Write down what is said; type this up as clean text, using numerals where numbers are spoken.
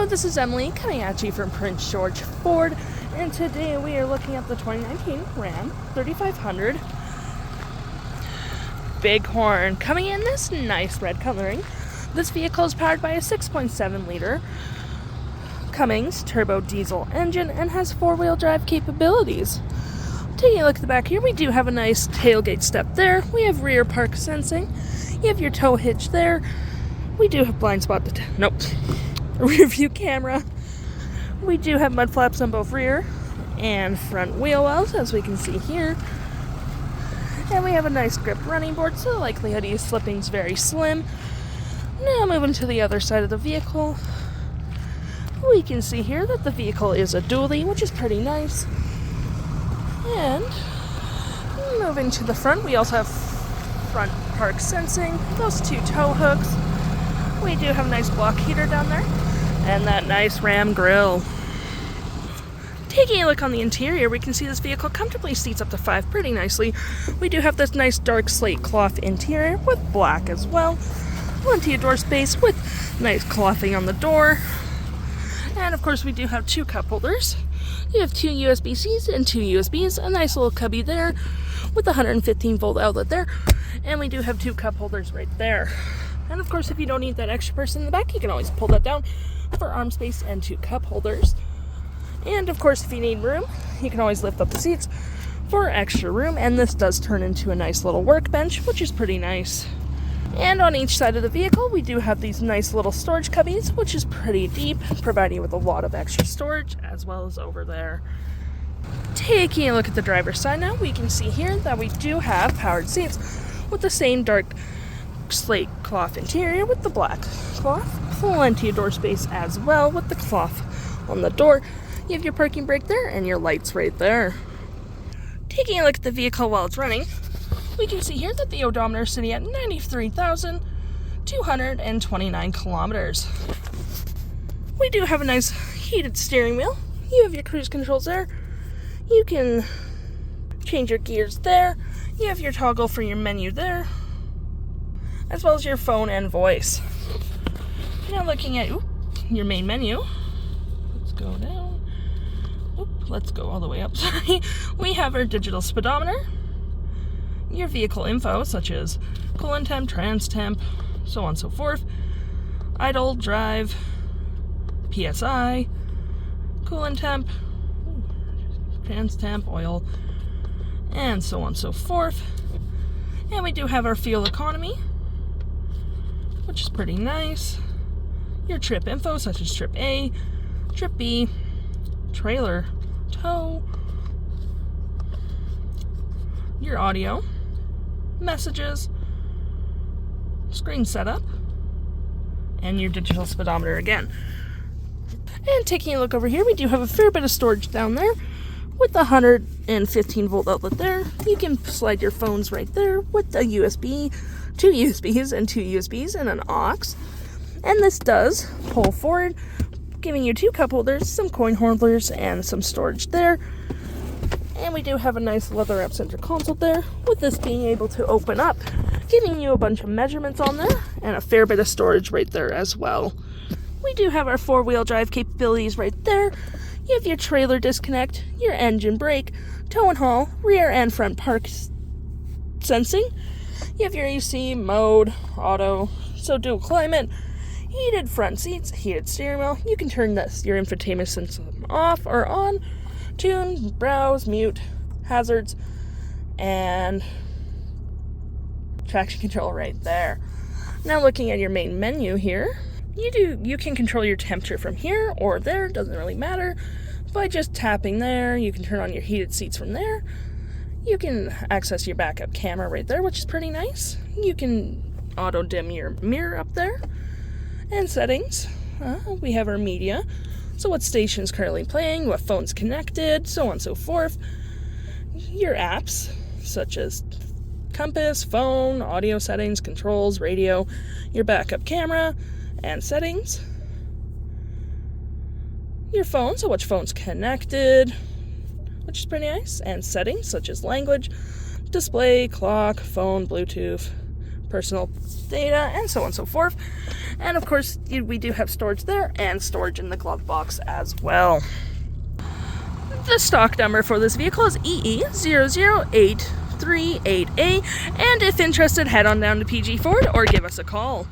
this is Emily coming at you from Prince George Ford, and today we are looking at the 2019 Ram 3500 Bighorn, coming in this nice red coloring. This vehicle is powered by a 6.7 liter Cummins turbo diesel engine and has four-wheel drive capabilities. Taking a look at the back here, we do have a nice tailgate step there. We have rear park sensing. You have your tow hitch there. We do have blind spot rear view camera. We do have mud flaps on both rear and front wheel wells, as we can see here. And we have a nice grip running board, so the likelihood of you slipping is very slim. Now moving to the other side of the vehicle, we can see here that the vehicle is a dually, which is pretty nice. And moving to the front, we also have front park sensing, those two tow hooks. We do have a nice block heater down there, and that nice Ram grille. Taking a look on the interior, we can see this vehicle comfortably seats up to 5 pretty nicely. We do have this nice dark slate cloth interior with black as well. Plenty of door space with nice clothing on the door. And of course we do have two cup holders. You have two USB-Cs and two USBs, a nice little cubby there with a 115 volt outlet there. And we do have two cup holders right there. And of course, if you don't need that extra person in the back, you can always pull that down for arm space and two cup holders. And of course, if you need room, you can always lift up the seats for extra room. And this does turn into a nice little workbench, which is pretty nice. And on each side of the vehicle, we do have these nice little storage cubbies, which is pretty deep, providing you with a lot of extra storage, as well as over there. Taking a look at the driver's side now, we can see here that we do have powered seats with the same dark slate cloth interior with the black cloth. Plenty of door space as well with the cloth on the door. You have your parking brake there and your lights right there. Taking a look at the vehicle while it's running, we can see here that the odometer is sitting at 93,229 kilometers. We do have a nice heated steering wheel. You have your cruise controls there. You can change your gears there. You have your toggle for your menu there, as well as your phone and voice. Now looking at your main menu, let's go down. Let's go all the way up, sorry. We have our digital speedometer, your vehicle info such as coolant temp, trans temp, so on and so forth, idle, drive, PSI, coolant temp, trans temp, oil, and so on and so forth. And we do have our fuel economy, which is pretty nice. Your trip info such as trip A, trip B, trailer, tow, your audio, messages, screen setup, and your digital speedometer again. And taking a look over here, we do have a fair bit of storage down there with the 115 volt outlet there. You can slide your phones right there with a USB, two USBs and two USBs and an aux. And this does pull forward, giving you two cup holders, some coin holders, and some storage there. And we do have a nice leather wrap center console there, with this being able to open up, giving you a bunch of measurements on there, and a fair bit of storage right there as well. We do have our four-wheel drive capabilities right there. You have your trailer disconnect, your engine brake, tow and haul, rear and front park sensing. You have your AC, mode, auto, so dual climate, heated front seats, heated steering wheel. You can turn your infotainment system off or on, tune, browse, mute, hazards, and traction control right there. Now looking at your main menu here, you can control your temperature from here or there, doesn't really matter. By just tapping there, you can turn on your heated seats from there. You can access your backup camera right there, which is pretty nice. You can auto dim your mirror up there. And settings, we have our media, so what station is currently playing, what phone's connected, so on and so forth. Your apps, such as compass, phone, audio settings, controls, radio, your backup camera, and settings. Your phone, so which phone's connected, which is pretty nice, and settings, such as language, display, clock, phone, Bluetooth, personal data, and so on and so forth. And of course, we do have storage there and storage in the glove box as well. The stock number for this vehicle is EE00838A, and if interested, head on down to PG Ford or give us a call.